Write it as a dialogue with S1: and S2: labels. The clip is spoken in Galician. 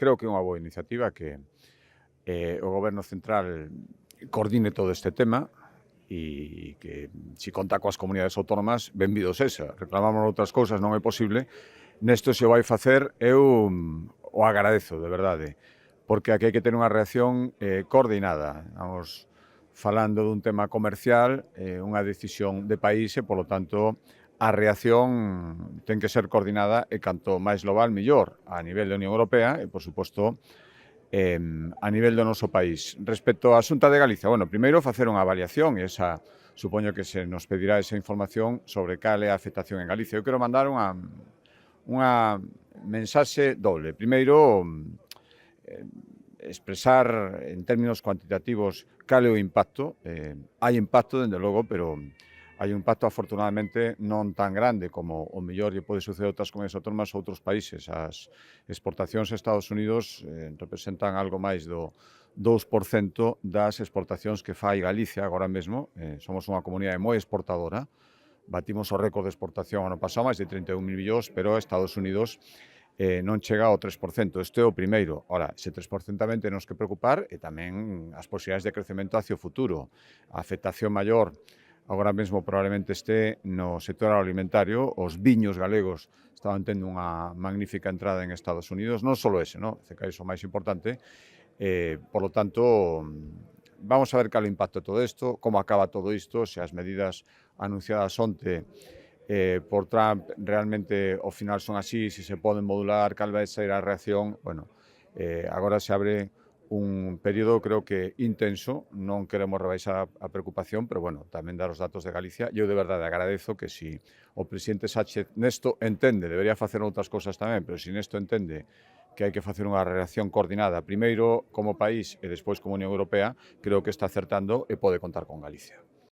S1: creo que é unha boa iniciativa que o Goberno central coordine todo este tema e que, se conta coas comunidades autónomas, benvido sexa. Reclamamos outras cousas, non é posible. Nesto se o vai facer, eu o agradezo, de verdade, porque aquí hai que ter unha reacción coordinada. Vamos falando dun tema comercial, unha decisión de país e, polo tanto, a reacción ten que ser coordinada e canto máis global, mellor, a nivel da Unión Europea e, por suposto, a nivel do noso país. Respecto á Xunta de Galicia, bueno, primeiro facer unha avaliación e esa, supoño que se nos pedirá esa información sobre cal é a afectación en Galicia. Eu quero mandar unha mensaxe doble. Primeiro, expresar en términos cuantitativos cal é o impacto. Hai impacto, dende logo, pero hai un impacto afortunadamente non tan grande como o mellor lle pode suceder a outras comunidades autónomas ou outros países. As exportacións a Estados Unidos representan algo máis do 2% das exportacións que fai Galicia agora mesmo. Somos unha comunidade moi exportadora. Batimos o récord de exportación ano pasado, máis de 31.000 millóns, pero Estados Unidos non chega ao 3%. Este é o primeiro. Ora, ese 3% tamén temos que preocupar e tamén as posibilidades de crecemento hacia o futuro. A afectación maior agora mesmo probablemente este no sector agroalimentario. Os viños galegos estaban tendo unha magnífica entrada en Estados Unidos, non só ese, non? Que é o máis importante. Por lo tanto, vamos a ver cal é o impacto de todo isto, como acaba todo isto, se as medidas anunciadas onte por Trump realmente ao final son así, se poden modular, cal vai ser a reacción. Bueno, agora se abre un período, creo que intenso, non queremos rebaixar a preocupación, pero bueno, tamén dar os datos de Galicia. Eu de verdade agradezo que si o presidente Sánchez nesto entende, debería facer outras cousas tamén, pero si nesto entende que hai que facer unha reacción coordinada, primeiro como país e despois como Unión Europea, creo que está acertando e pode contar con Galicia.